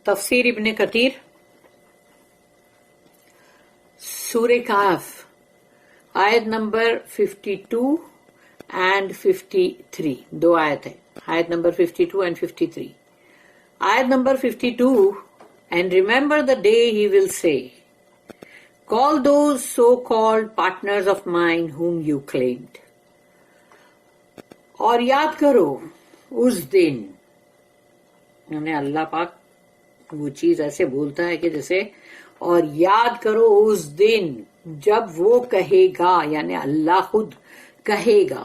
تفسیر ابن کثیر سورہ کہف آیت نمبر 52 and 53 دو آیت ہے. آیت نمبر 52 and 53. آیت number 52 and remember the day he will say call those so-called partners of mine whom you claimed. اور یاد کرو اس دن، یعنی اللہ پاک وہ چیز ایسے بولتا ہے کہ جیسے اور یاد کرو اس دن جب وہ کہے گا، یعنی اللہ خود کہے گا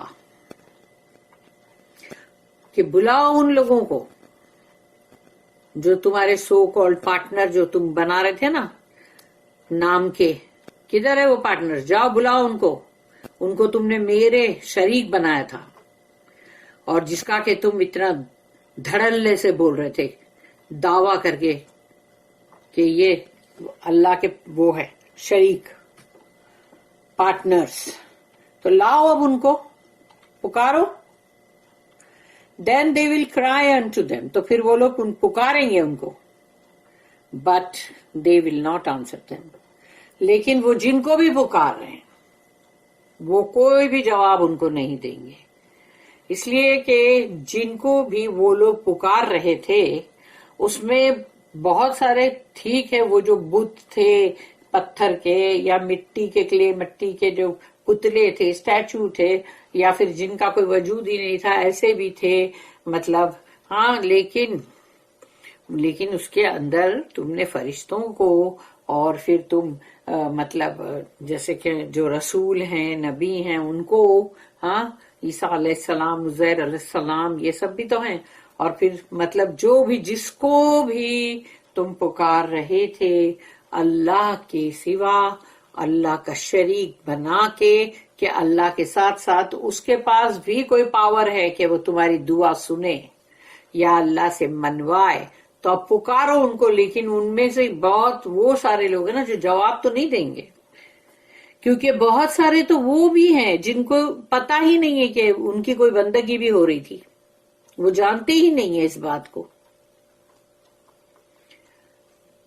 کہ بلاؤ ان لوگوں کو جو تمہارے سو کالڈ پارٹنر جو تم بنا رہے تھے نا نام کے، کدھر ہے وہ پارٹنر؟ جاؤ بلاؤ ان کو تم نے میرے شریک بنایا تھا، اور جس کا کہ تم اتنا دھڑلے سے بول رہے تھے دعویٰ کر کے کہ یہ اللہ کے وہ ہے شریک پارٹنرز. تو لاؤ اب ان کو پکارو. then they will cry unto them، تو پھر وہ لوگ پکاریں گے ان کو، but they will not answer them، لیکن وہ جن کو بھی پکار رہے ہیں وہ کوئی بھی جواب ان کو نہیں دیں گے، اس لیے کہ جن کو بھی وہ لوگ پکار رہے تھے اس میں بہت سارے ٹھیک ہے وہ جو بت تھے پتھر کے یا مٹی کے مٹی کے جو پتلے تھے اسٹیچو تھے، یا پھر جن کا کوئی وجود ہی نہیں تھا ایسے بھی تھے، مطلب ہاں، لیکن اس کے اندر تم نے فرشتوں کو اور پھر تم مطلب جیسے کہ جو رسول ہیں نبی ہیں ان کو، ہاں عیسیٰ علیہ السلام عزیر علیہ السلام یہ سب بھی تو ہیں، اور پھر مطلب جو بھی جس کو بھی تم پکار رہے تھے اللہ کے سوا، اللہ کا شریک بنا کے کہ اللہ کے ساتھ ساتھ اس کے پاس بھی کوئی پاور ہے کہ وہ تمہاری دعا سنے یا اللہ سے منوائے، تو اب پکارو ان کو. لیکن ان میں سے بہت وہ سارے لوگ ہیں نا جو جواب تو نہیں دیں گے، کیونکہ بہت سارے تو وہ بھی ہیں جن کو پتا ہی نہیں ہے کہ ان کی کوئی بندگی بھی ہو رہی تھی، وہ جانتے ہی نہیں ہے اس بات کو.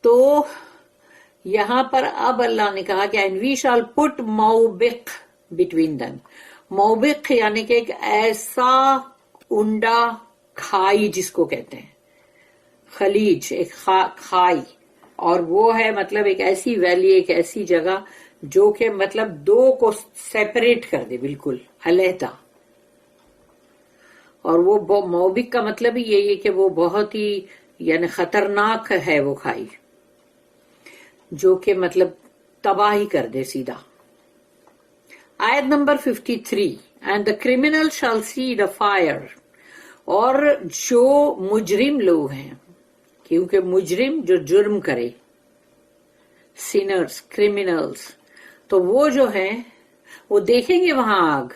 تو یہاں پر اب اللہ نے کہا کہ and we shall put موبق between them. موبق یعنی کہ ایک ایسا انڈا کھائی جس کو کہتے ہیں خلیج، ایک کھائی، اور وہ ہے مطلب ایک ایسی ویلی، ایک ایسی جگہ جو کہ مطلب دو کو سیپریٹ کر دے بالکل علیحدہ. اور وہ موبق کا مطلب ہی یہی ہے کہ وہ بہت ہی یعنی خطرناک ہے وہ کھائی جو کہ مطلب تباہی کر دے سیدھا. آیت number 53 and the criminal shall see the fire. اور جو مجرم لوگ ہیں، کیونکہ مجرم جو جرم کرے، سینرز، کرمنلز، تو وہ جو ہیں وہ دیکھیں گے وہاں آگ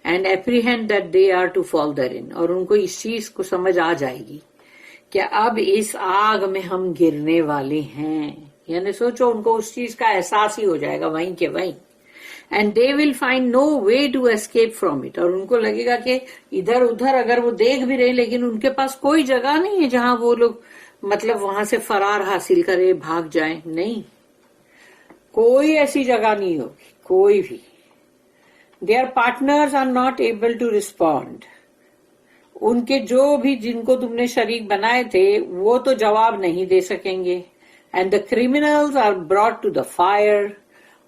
and apprehend that they are to fall therein. اور ان کو اس چیز کو سمجھ آ جائے گی کہ اب اس آگ میں ہم گرنے والے ہیں، یعنی سوچو ان کو اس چیز کا احساس ہی ہو جائے گا وہیں کے وہیں. and they will find no way to escape from it. اور ان کو لگے گا کہ ادھر ادھر اگر وہ دیکھ بھی رہے لیکن ان کے پاس کوئی جگہ نہیں ہے جہاں وہ لوگ مطلب وہاں سے فرار حاصل کرے، بھاگ جائیں، نہیں، کوئی ایسی جگہ نہیں ہوگی کوئی بھی. their partners are not able to respond. ان کے جو بھی جن کو تم نے شریک بنائے تھے وہ تو جواب نہیں دے سکیں گے. and the criminals are brought to the fire.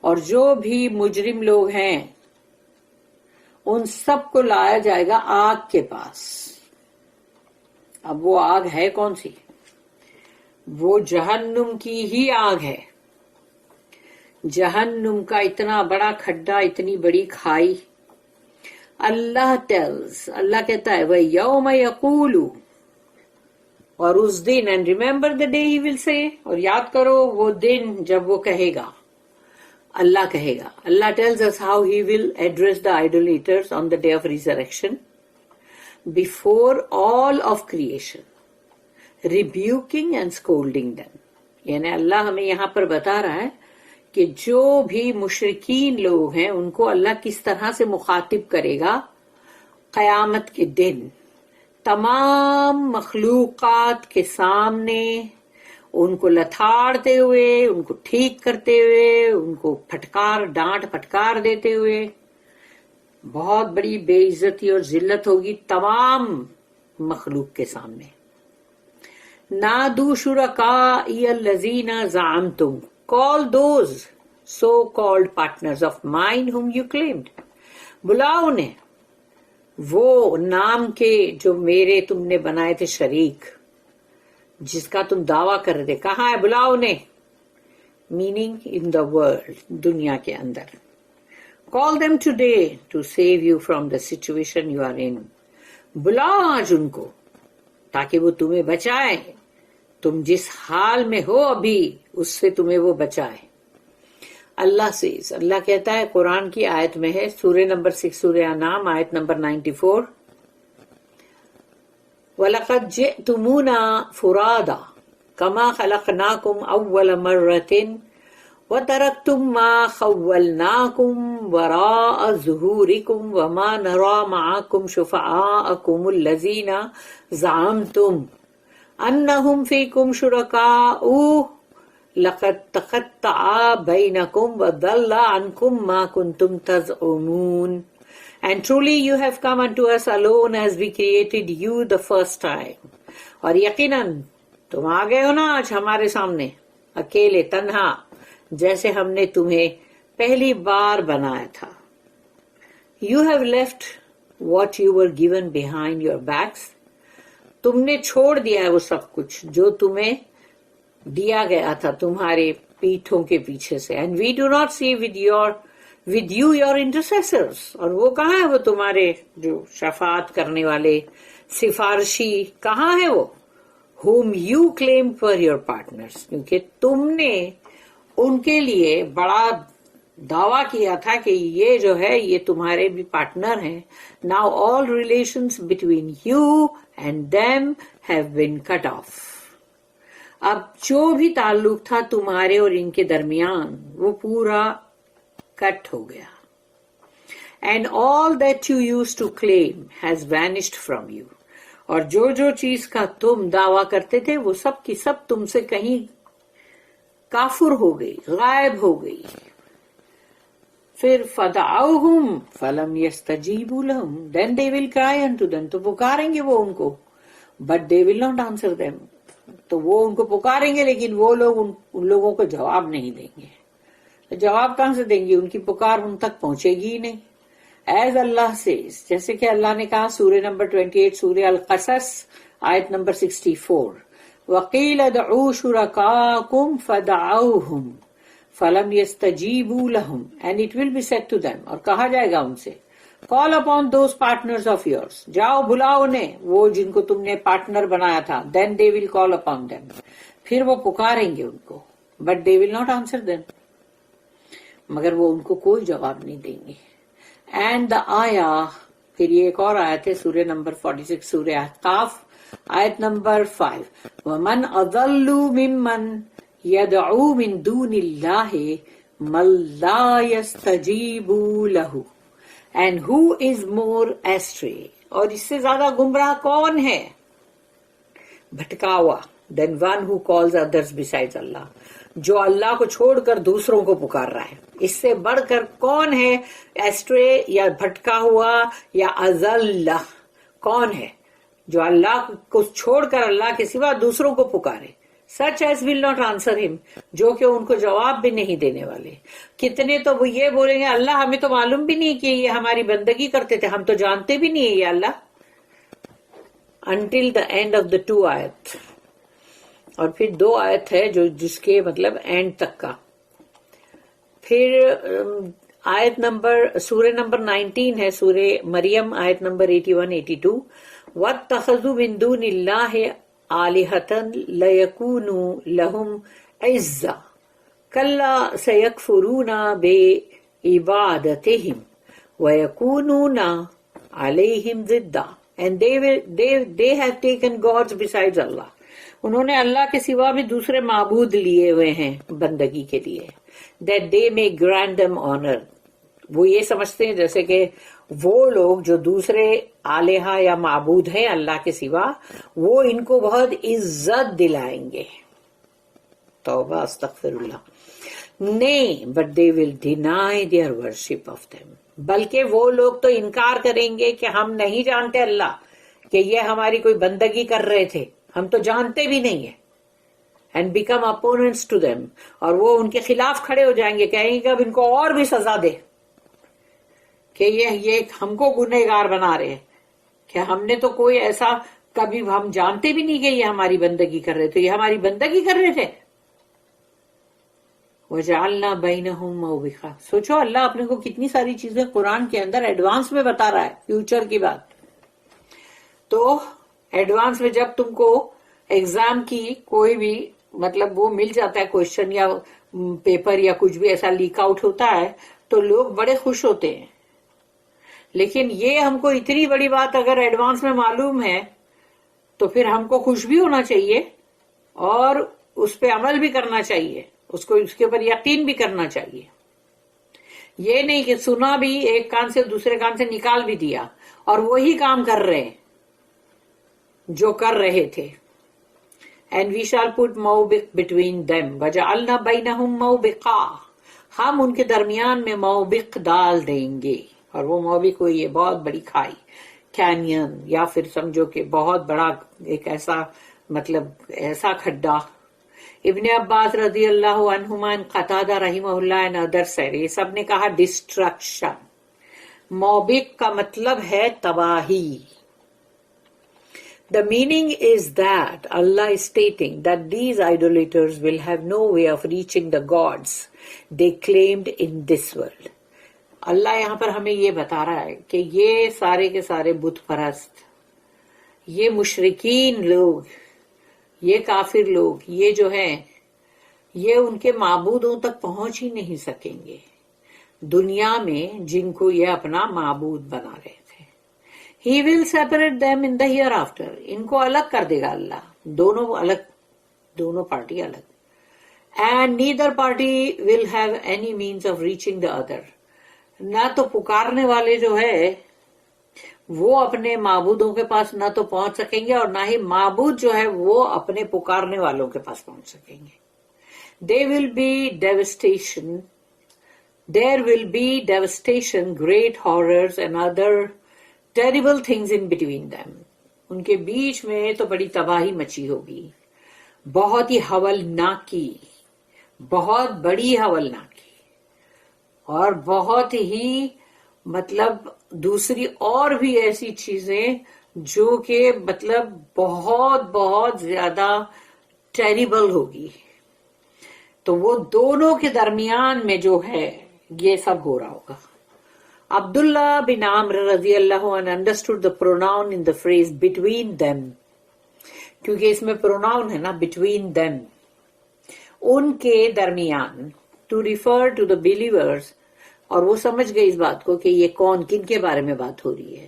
اور جو بھی مجرم لوگ ہیں ان سب کو لایا جائے گا آگ کے پاس. اب وہ آگ ہے کون سی؟ وہ جہنم کی ہی آگ ہے. جہنم کا اتنا بڑا کھڈا، اتنی بڑی کھائی. اللہ اللہ کہتا ہے وَيَوْمَ يَقُولُ، اور اس دن and remember the day he will say، اور یاد کرو وہ دن جب وہ کہے گا، اللہ کہے گا. اللہ tells us how he will address the idolaters on the day of resurrection before all of creation, rebuking and scolding them. یعنی اللہ ہمیں یہاں پر بتا رہا ہے کہ جو بھی مشرکین لوگ ہیں ان کو اللہ کس طرح سے مخاطب کرے گا قیامت کے دن، تمام مخلوقات کے سامنے ان کو لتھاڑتے ہوئے، ان کو ٹھیک کرتے ہوئے، ان کو ڈانٹ پھٹکار دیتے ہوئے بہت بڑی بے عزتی اور ذلت ہوگی تمام مخلوق کے سامنے. نادو شرکائی الذین زعمتم، call those so called partners of mine whom you claimed. بلاؤ انہیں، وہ نام کے جو میرے تم نے بنائے تھے شریک، جس کا تم دعویٰ کر رہے تھے. کہاں ہے؟ بلاؤ انہیں. میننگ ان دا ورلڈ، دنیا کے اندر. Call them today to save you from the situation you are in. بلاؤ آج ان کو تاکہ وہ تمہیں بچائے، تم جس حال میں ہو ابھی اس سے تمہیں وہ بچائے. اللہ سے، اللہ کہتا ہے قرآن کی آیت میں ہے، سورہ نمبر 6 سورہ انعام آیت نمبر 94، وَلَقَدْ جِئْتُمُونَا فُرَادَى كَمَا خَلَقْنَاكُمْ أَوَّلَ مَرَّةٍ وَتَرَكْتُمْ مَا خَوَّلْنَاكُمْ وَرَاءَ ظُهُورِكُمْ وَمَا نَرَى مَعَكُمْ شُفَعَاءَكُمُ الَّذِينَ زَعَمْتُمْ أَنَّهُمْ فِيكُمْ شُرَكَاءُ لَقَدْ تَقَطَّعَ بَيْنَكُمْ وَضَلَّ عَنْكُمْ مَا كُنْتُمْ تَزْعُمُونَ. And truly you have come unto us alone as we created you the first time. اور یقیناً تم آ گئے ہو نا آج ہمارے سامنے اکیلے تنہا، جیسے ہم نے تمہیں پہلی بار بنایا تھا. You have left what you were given behind your backs. تم نے چھوڑ دیا ہے وہ سب کچھ جو تمہیں دیا گیا تھا تمہارے پیٹھوں کے پیچھے سے. And we do not see with you your intercessors. اور وہ کہاں ہے وہ تمہارے جو شفاعت کرنے والے سفارشی، کہاں ہے وہ؟ whom you claimed were your partners. کیونکہ تم نے ان کے لیے بڑا دعویٰ کیا تھا کہ یہ جو ہے یہ تمہارے بھی پارٹنر ہیں. Now all relations between you and them have been cut off. اب جو بھی تعلق تھا تمہارے اور ان کے درمیان وہ پورا کٹ ہو گیا. And all that you used to claim has vanished from you. اور جو چیز کا تم دعویٰ کرتے تھے وہ سب کی سب تم سے کہیں کافر ہو گئی، غائب ہو گئی. پھر فَدَعَوْهُمْ فَلَمْ يَسْتَجِيبُوا لَهُمْ. Then they will cry unto them. تو پکاریں گے وہ ان کو، but they will not answer them. تو وہ ان کو پکاریں گے لیکن وہ لوگ ان لوگوں کو جواب نہیں دیں گے. جواب کہاں سے دیں گے؟ ان کی پکار ان تک پہنچے گی ہی نہیں. ایز اللہ سے، جیسے کہ اللہ نے کہا سورہ نمبر 28 سورہ القصص آیت نمبر 64، وَقِيلَ ادْعُوا شُرَكَاءَكُمْ فَدَعَوْهُمْ فَلَمْ يَسْتَجِيبُوا لَهُمْ and it will be said to them. اور کہا جائے گا ان سے call upon those partners of yours. جاؤ بلاؤ انہیں، وہ جن کو تم نے پارٹنر بنایا تھا. Then they will call upon them. پھر وہ پکاریں گے ان کو but they will not answer them. مگر وہ ان کو کوئی جواب نہیں دیں گے. اینڈ دا آیا، پھر یہ ایک اور آیت ہے سورہ نمبر 46 سورہ احقاف آیت نمبر 5، وَمَنْ أَضَلُّ مِمَّنْ يَدْعُو مِن دُونِ اللَّهِ مَن لَا يَسْتَجِيبُ لَهُ and who is more astray. اور اس سے زیادہ گمراہ کون ہے، بھٹکا ہوا، than one who calls others besides Allah. جو اللہ کو چھوڑ کر دوسروں کو پکار رہا ہے، اس سے بڑھ کر کون ہے ایسٹرے یا بھٹکا ہوا یا اضل؟ کون ہے جو اللہ کو چھوڑ کر اللہ کے سوا دوسروں کو پکارے؟ such as will not answer him، جو کہ ان کو جواب بھی نہیں دینے والے. کتنے تو وہ یہ بولیں گے اللہ ہمیں تو معلوم بھی نہیں کہ یہ ہماری بندگی کرتے تھے، ہم تو جانتے بھی نہیں ہے یہ اللہ. until the end of the 2 آیت. اور پھر 2 آیت ہے جو جس کے مطلب اینڈ تک کا. پھر آیت نمبر سورہ نمبر 19 ہے سورہ مریم آیت نمبر 81-82، وَاتَّخَذُوا مِن دُونِ اللَّهِ آلِهَةً لَيَكُونُوا لَهُمْ عِزًّا كَلَّا سَيَكْفُرُونَ بِعِبَادَتِهِمْ وَيَكُونُونَ عَلَيْهِمْ ضِدًّا. And they have taken gods besides Allah. انہوں نے اللہ کے سوا بھی دوسرے معبود لیے ہوئے ہیں بندگی کے لیے. That they may grant them honor. وہ یہ سمجھتے ہیں جیسے کہ وہ لوگ جو دوسرے آلہہ یا معبود ہیں اللہ کے سوا، وہ ان کو بہت عزت دلائیں گے. توبہ استغفر اللہ. نہیں، but they will deny their worship of them. بلکہ وہ لوگ تو انکار کریں گے کہ ہم نہیں جانتے اللہ، کہ یہ ہماری کوئی بندگی کر رہے تھے، ہم تو جانتے بھی نہیں ہیں. And become opponents to them. اور وہ ان کے خلاف کھڑے ہو جائیں گے، کہیں گے کہ اب ان کو اور بھی سزا دے، کہ یہ ہم کو گنہگار بنا رہے ہیں، کہ ہم نے تو کوئی ایسا کبھی، ہم جانتے بھی نہیں کہ یہ ہماری بندگی کر رہے تھے، یہ ہماری بندگی کر رہے تھے. وَجَعَلْنَا بَيْنَهُمْ مَوْبِقًا. سوچو اللہ اپنے کو کتنی ساری چیزیں قرآن کے اندر ایڈوانس میں بتا رہا ہے، فیوچر کی بات. تو ایڈوانس میں جب تم کو ایگزام کی کوئی بھی مطلب وہ مل جاتا ہے کوشچن یا پیپر یا کچھ بھی ایسا لیک آؤٹ ہوتا ہے تو لوگ بڑے خوش ہوتے ہیں. لیکن یہ ہم کو اتنی بڑی بات اگر ایڈوانس میں معلوم ہے تو پھر ہم کو خوش بھی ہونا چاہیے اور اس پہ عمل بھی کرنا چاہیے، اس کے اوپر یقین بھی کرنا چاہیے. یہ نہیں کہ سنا بھی ایک کان سے دوسرے کان سے نکال بھی دیا اور وہی کام کر رہے ہیں جو کر رہے تھے. And we shall put موبق between them. وَجَعَلْنَا بَيْنَهُمْ مَوْبِقًا. ہم ان کے درمیان میں موبق ڈال دیں گے. اور وہ موبق ہوئی ہے بہت بڑی کھائی، کینین، یا پھر سمجھو کہ بہت بڑا ایک ایسا مطلب ایسا کھڈا. ابن عباس رضی اللہ عنہما، قتادہ رحمہ اللہ and others said، یہ سب نے کہا ڈسٹرکشن. موبق کا مطلب ہے تباہی. The meaning is that Allah is stating that these idolaters will have no way of reaching the gods they claimed in this world. اللہ یہاں پر ہمیں یہ بتا رہا ہے کہ یہ سارے کے سارے بت پرست، یہ مشرکین لوگ، یہ کافر لوگ، یہ جو ہیں یہ ان کے معبودوں تک پہنچ ہی نہیں سکیں گے دنیا میں جن کو یہ اپنا معبود بنا رہے تھے. He will separate them in the hereafter. ان کو الگ کر دے گا اللہ، دونوں الگ، دونوں پارٹی الگ. And neither party will have any means of reaching the other. نہ تو پکارنے والے جو ہے وہ اپنے معبودوں کے پاس نہ تو پہنچ سکیں گے اور نہ ہی معبود جو ہے وہ اپنے پکارنے والوں کے پاس پہنچ سکیں گے. There will be devastation, great horrors and other terrible things in between them. ان کے بیچ میں تو بڑی تباہی مچی ہوگی، بہت ہی ہولناکی، بہت بڑی ہولناکی، اور بہت ہی مطلب دوسری اور بھی ایسی چیزیں جو کہ مطلب بہت بہت زیادہ ٹیریبل ہوگی. تو وہ دونوں کے درمیان میں جو ہے یہ سب ہو رہا ہوگا. Abdullah bin Amr رضی اللہ عنہ understood the pronoun in the phrase between them. کیونکہ اس میں pronoun ہے نا between them، ان کے درمیان، to refer to the believers. اور وہ سمجھ گئے اس بات کو کہ یہ کون کن کے بارے میں بات ہو رہی ہے.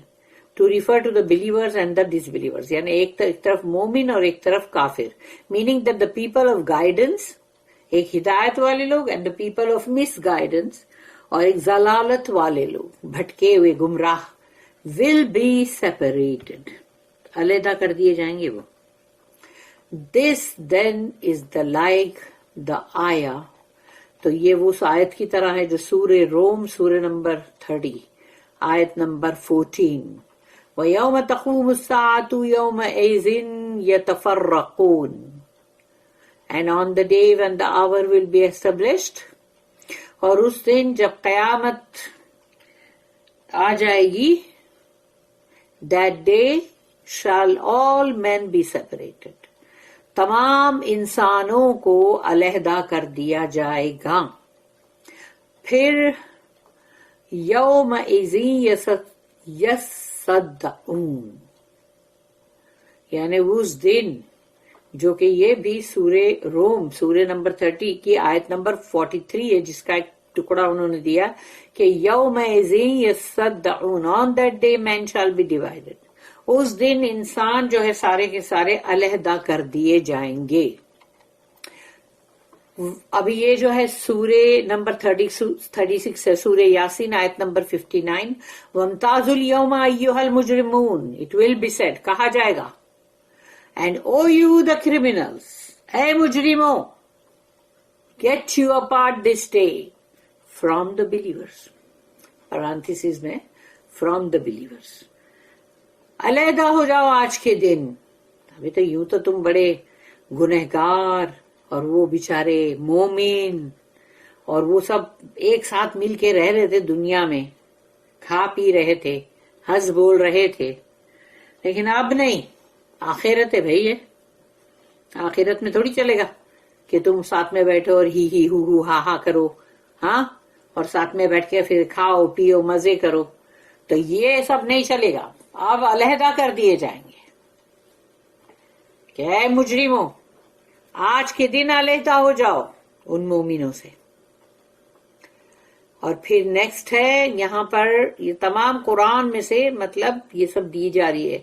to refer to the believers and the disbelievers، یعنی ایک طرف مومن اور ایک طرف کافر. meaning that the people of guidance، ایک ہدایت والے لوگ، and the people of misguidance، اور ایک ضلالت والے لوگ، بھٹکے ہوئے گمراہ، will be separated، علیحدہ کر دیے جائیں گے وہ. this then is the like the ayah، تو یہ وہ آیت کی طرح ہے جو سورہ روم، سورہ نمبر 30 آیت نمبر 14، وَيَوْمَ تَقُومُ السَّاعَةُ يَوْمَئِذٍ يَتَفَرَّقُونَ. And on the day when the hour will be established، اور اس دن جب قیامت آ جائے گی، that day shall all men be separated، تمام انسانوں کو علیحدہ کر دیا جائے گا. پھر یومئذ یصدعون، یعنی اس دن، جو کہ یہ بھی سورہ روم سورہ نمبر 30 کی آیت نمبر 43 ہے، جس کا ایک ٹکڑا انہوں نے دیا کہ یومئذ یصدعون، on that day men shall be divided، اس دن انسان جو ہے سارے کے سارے علیحدہ کر دیے جائیں گے. ابھی یہ جو ہے سورہ نمبر 36 ہے، سورہ یاسین آیت number 59، وَامْتَازُوا الْيَوْمَ أَيُّهَا الْمُجْرِمُونَ، it will be said، کہا جائے گا، and O you the criminals، اے مجرموں، get you apart this day from the believers، پرانتھیسز میں from the believers، علیحدہ ہو جاؤ آج کے دن۔ ابھی تو یوں تو تم بڑے گنہگار اور وہ بیچارے مومن اور وہ سب ایک ساتھ مل کے رہ رہے تھے دنیا میں، کھا پی رہے تھے، ہنس بول رہے تھے، لیکن اب نہیں، آخرت ہے بھائی، ہے آخرت میں تھوڑی چلے گا کہ تم ساتھ میں بیٹھو اور ہی ہو ہا ہا کرو، ہاں، اور ساتھ میں بیٹھ کے پھر کھاؤ پیو مزے کرو، تو یہ سب نہیں چلے گا، اب علیحدہ کر دیے جائیں گے کہ اے مجرموں آج کے دن علیحدہ ہو جاؤ ان مومنوں سے۔ اور پھر نیکسٹ ہے یہاں پر، یہ تمام قرآن میں سے مطلب یہ سب دی جا رہی ہے،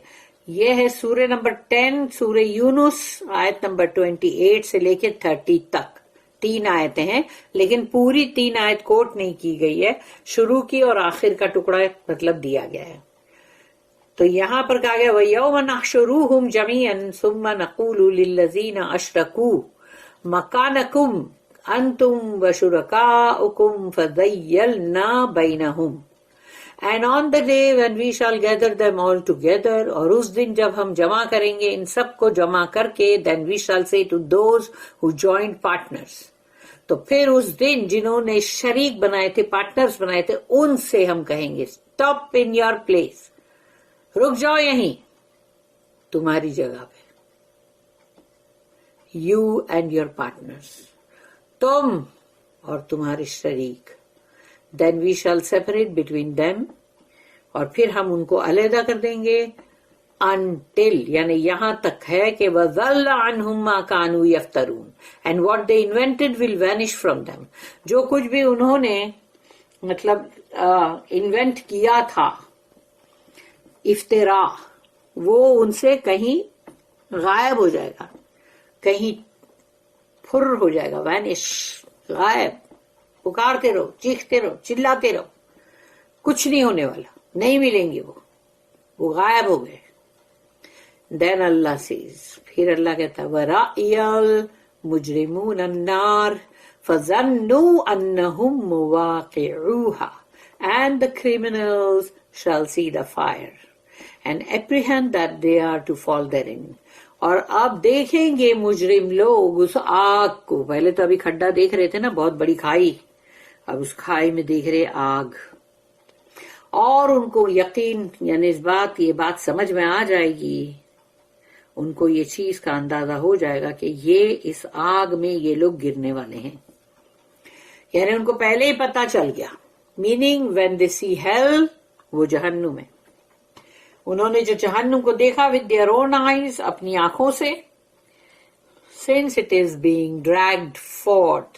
یہ ہے سورہ نمبر 10 سورہ یونس آیت نمبر 28 سے لے کے 30 تک، 3 آیتیں ہیں، لیکن پوری 3 آیت کوٹ نہیں کی گئی ہے، شروع کی اور آخر کا ٹکڑا مطلب دیا گیا ہے۔ تو یہاں پر کہا گیا وَيَوْمَ نَحْشُرُوهُمْ جَمِيعًا ثُمَّ نَقُولُ لِلَّذِينَ أَشْرَكُوا مَكَانَكُمْ أَنْتُمْ وَشُرَكَاؤُكُمْ فَزَيَّلْنَا بَيْنَهُمْ، And on the day when we shall gather them all together، اور اس دن جب ہم جمع کریں گے ان سب کو جمع کر کے، then we shall say to those who joined partners، تو پھر اس دن جنہوں نے شریک بنائے تھے، پارٹنرز بنائے تھے، ان سے ہم کہیں گے stop in your place، رک جاؤ یہیں تمہاری جگہ پہ، you and your partners، تم اور تمہارے شریک، then we shall separate between them، اور پھر ہم ان کو علیحدہ کر دیں گے، until یعنی یہاں تک ہے کہ وَظَلَّ عَنْهُمْ مَا كَانُوا يَفْتَرُونَ and what they invented will vanish from them، جو کچھ بھی انہوں نے مطلب انوینٹ کیا تھا افتراء، وہ ان سے کہیں غائب ہو جائے گا، کہیں پھر ہو جائے گا، وینش، غائب، پکارتے رہو، چیختے رہو، چلاتے رہو، کچھ نہیں ہونے والا، نہیں ملیں گے وہ غائب ہو گئے۔ دین اللہ سیز، پھر اللہ کہتا ہے وَرَأْيَ الْمُجْرِمُونَ النَّارِ فَظَنُّوا أَنَّهُمْ مُوَاقِعُوهَا and the criminals shall see the fire and apprehend that they are to fall therein، اور اب دیکھیں گے مجرم لوگ اس آگ کو، پہلے تو ابھی کھڈا دیکھ رہے تھے نا، بہت بڑی کھائی، اب اس کھائی میں دیکھ رہے آگ، اور ان کو یقین یعنی اس بات، یہ بات سمجھ میں آ جائے گی، ان کو یہ چیز کا اندازہ ہو جائے گا کہ یہ اس آگ میں یہ لوگ گرنے والے ہیں، یعنی ان کو پہلے ہی پتا چل گیا، meaning when they see hell, وہ جہنم ہے، انہوں نے جو جہنم کو دیکھا with their own eyes، اپنی آنکھوں سے، since it is being dragged forth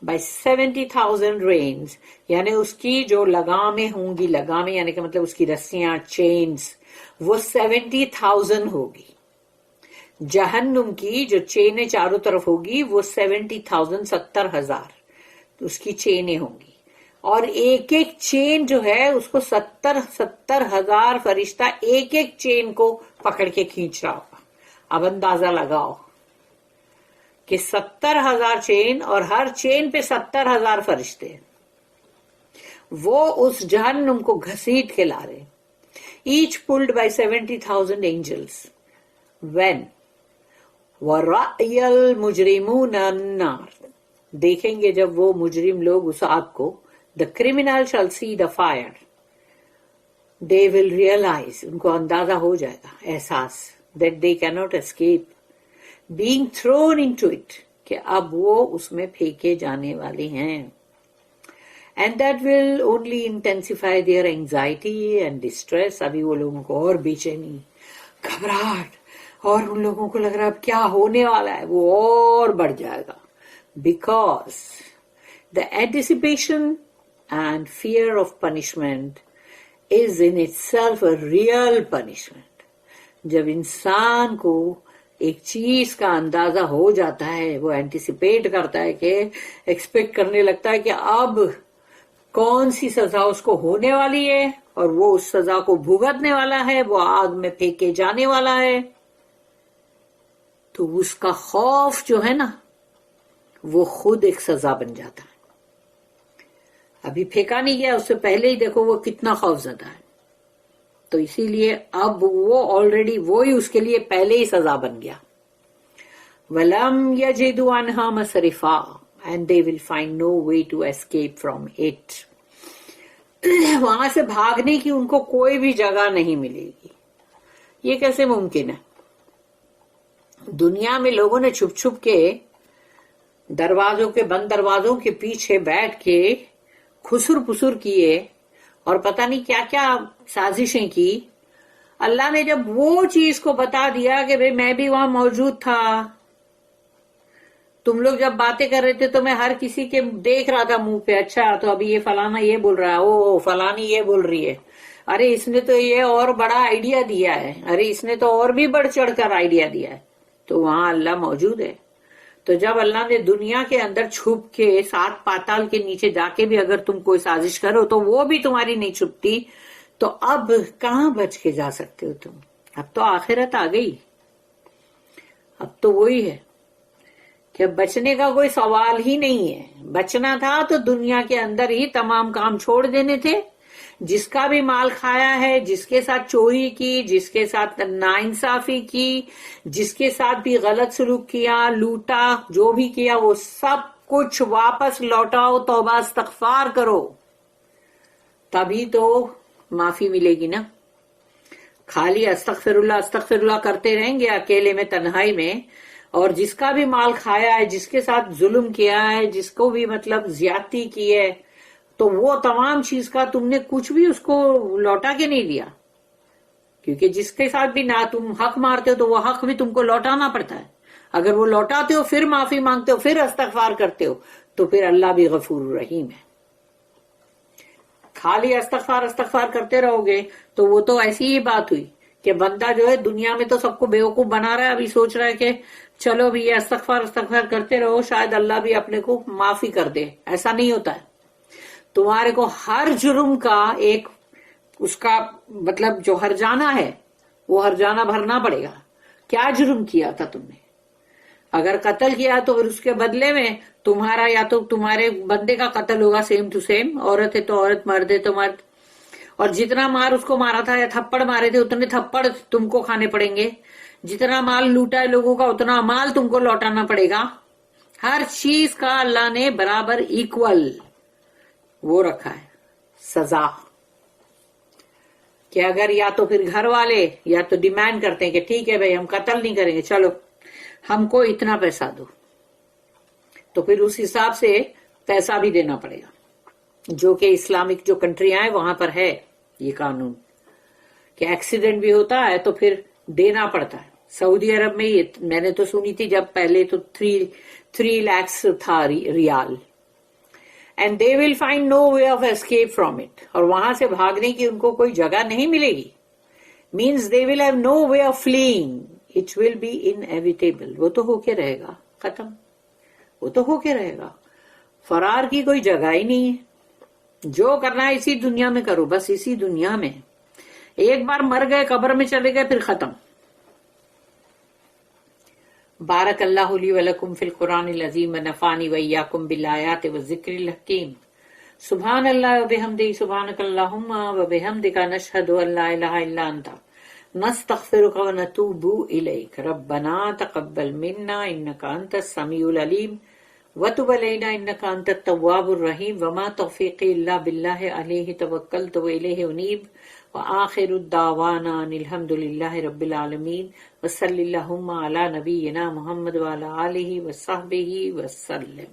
by 70,000 reins، یعنی اس کی جو لگامیں ہوں گی، لگامیں یعنی کہ مطلب اس کی رسیاں، چینز، وہ 70,000 ہوگی، جہنم کی جو چینیں چاروں طرف ہوگی وہ 70,000، 70,000 اس کی چینیں ہوں گی، اور ایک ایک چین جو ہے اس کو 70,000 فرشتہ ایک ایک چین کو پکڑ کے کھینچ رہا ہوگا۔ اب اندازہ لگاؤ کہ 70,000 چین اور ہر چین پہ 70,000 فرشتے، وہ اس جہنم کو گھسیٹ کے لا رہے، each pulled by 70,000 angels، when وَرَأْيَ الْمُجْرِمُونَ النَّارِ، دیکھیں گے جب وہ مجرم لوگ اس آگ کو، the criminal shall see the fire، they will realize، ان کو اندازہ ہو جائے گا، احساس، that they cannot escape being thrown into it، کہ اب وہ اس میں پھینکے جانے والے ہیں، and that will only intensify their anxiety and distress، ابھی وہ لوگوں کو اور بے چینی، گھبراہٹ، اور ان لوگوں کو لگ رہا ہے اب کیا ہونے والا ہے، وہ اور بڑھ جائے گا، because the anticipation and fear of punishment is in itself a real punishment، جب انسان کو ایک چیز کا اندازہ ہو جاتا ہے، وہ اینٹیسپیٹ کرتا ہے کہ ایکسپیکٹ کرنے لگتا ہے کہ اب کون سی سزا اس کو ہونے والی ہے، اور وہ اس سزا کو بھگتنے والا ہے، وہ آگ میں پھینکے جانے والا ہے. تو اس کا خوف جو ہے نا وہ خود ایک سزا بن جاتا ہے. ابھی پھینکا نہیں گیا، اس سے پہلے ہی دیکھو وہ کتنا خوف زدہ ہے. تو اسی لیے اب وہ آلریڈی وہی اس کے لیے پہلے ہی سزا بن گیا. وَلَمْ يَجِدُوا عَنْهَا مَصْرِفًا and they will find no way to escape from it. وہاں سے بھاگنے کی ان کو کوئی بھی جگہ نہیں ملے گی. یہ کیسے ممکن ہے؟ دنیا میں لوگوں نے چھپ چھپ کے دروازوں کے بند دروازوں کے پیچھے بیٹھ کے خسر پسر کیے اور پتہ نہیں کیا کیا سازشیں کی. اللہ نے جب وہ چیز کو بتا دیا کہ بھئی میں بھی وہاں موجود تھا، تم لوگ جب باتیں کر رہے تھے تو میں ہر کسی کے دیکھ رہا تھا منہ پہ، اچھا تو ابھی یہ فلانا یہ بول رہا ہے، او فلانی یہ بول رہی ہے، ارے اس نے تو یہ اور بڑا آئیڈیا دیا ہے، ارے اس نے تو اور بھی بڑھ چڑھ کر آئیڈیا دیا ہے. تو وہاں اللہ موجود ہے. تو جب اللہ نے دنیا کے اندر چھپ کے 7 پاتال کے نیچے جا کے بھی اگر تم کوئی سازش کرو تو وہ بھی تمہاری نہیں چھپتی، تو اب کہاں بچ کے جا سکتے ہو تم؟ اب تو آخرت آ گئی. اب تو وہی ہے کہ بچنے کا کوئی سوال ہی نہیں ہے. بچنا تھا تو دنیا کے اندر ہی تمام کام چھوڑ دینے تھے. جس کا بھی مال کھایا ہے، جس کے ساتھ چوری کی، جس کے ساتھ ناانصافی کی، جس کے ساتھ بھی غلط سلوک کیا، لوٹا، جو بھی کیا، وہ سب کچھ واپس لوٹاؤ، توبہ استغفار کرو، تبھی تو معافی ملے گی نا. خالی استغفر اللہ کرتے رہیں گے اکیلے میں تنہائی میں، اور جس کا بھی مال کھایا ہے، جس کے ساتھ ظلم کیا ہے، جس کو بھی مطلب زیادتی کی ہے، تو وہ تمام چیز کا تم نے کچھ بھی اس کو لوٹا کے نہیں دیا. کیونکہ جس کے ساتھ بھی نہ تم حق مارتے ہو تو وہ حق بھی تم کو لوٹانا پڑتا ہے. اگر وہ لوٹاتے ہو، پھر معافی مانگتے ہو، پھر استغفار کرتے ہو، تو پھر اللہ بھی غفور رحیم ہے. خالی استغفار کرتے رہو گے تو وہ تو ایسی ہی بات ہوئی کہ بندہ جو ہے دنیا میں تو سب کو بیوقوف بنا رہا ہے، ابھی سوچ رہا ہے کہ چلو بھی یہ استغفار کرتے رہو، شاید اللہ بھی اپنے کو معافی کر دے. ایسا نہیں ہوتا ہے. تمہارے کو ہر جرم کا ایک اس کا مطلب جو ہرجانہ ہے وہ ہرجانہ بھرنا پڑے گا. کیا جرم کیا تھا تم نے؟ اگر قتل کیا تو پھر اس کے بدلے میں تمہارا یا تو تمہارے بندے کا قتل ہوگا سیم ٹو سیم، عورت ہے تو عورت، مرد ہے تو مرد، اور جتنا مار اس کو مارا تھا یا تھپڑ مارے تھے اتنے تھپڑ تم کو کھانے پڑیں گے. جتنا مال لوٹا ہے لوگوں کا اتنا مال تم کو لوٹانا پڑے گا. ہر چیز کا اللہ نے برابر ایکول وہ رکھا ہے سزا. کہ اگر یا تو پھر گھر والے یا تو ڈیمانڈ کرتے ہیں کہ ٹھیک ہے بھائی ہم قتل نہیں کریں گے، چلو ہم کو اتنا پیسہ دو، تو پھر اس حساب سے پیسہ بھی دینا پڑے گا. جو کہ اسلامک جو کنٹریاں ہیں وہاں پر ہے یہ قانون کہ ایکسیڈنٹ بھی ہوتا ہے تو پھر دینا پڑتا ہے. سعودی عرب میں میں نے تو سنی تھی جب پہلے تو 3 lakhs تھا ریال. And they will find no way of escape from it. اور وہاں سے بھاگنے کی ان کو کوئی جگہ نہیں ملے گی. Means they will have no way of fleeing. It will be inevitable. وہ تو ہو کے رہے گا، ختم. وہ تو ہو کے رہے گا. فرار کی کوئی جگہ ہی نہیں ہے. جو کرنا ہے اسی دنیا میں کرو، بس اسی دنیا میں. ایک بار مر گئے، قبر میں چلے گئے، پھر ختم. بارک اللہ لی ولکم فی القرآن العظیم ونفعنی وإیاکم بالآیات والذکر الحکیم. سبحان اللہ وبحمدہ، سبحانک اللہم وبحمدک، نشہد ان لا الہ الا انت، نستغفرک ونتوب الیک. ربنا تقبل منا انک انت السمیع العلیم وتب علینا انک انت التواب الرحیم. وما توفیقی الا باللہ علیہ توکلت والیہ انیب. وآخر الدعوانا ان الحمد للہ رب العالمین. وصلی اللہم علی نبینا محمد وعلی آلہ وصحبہ وسلم.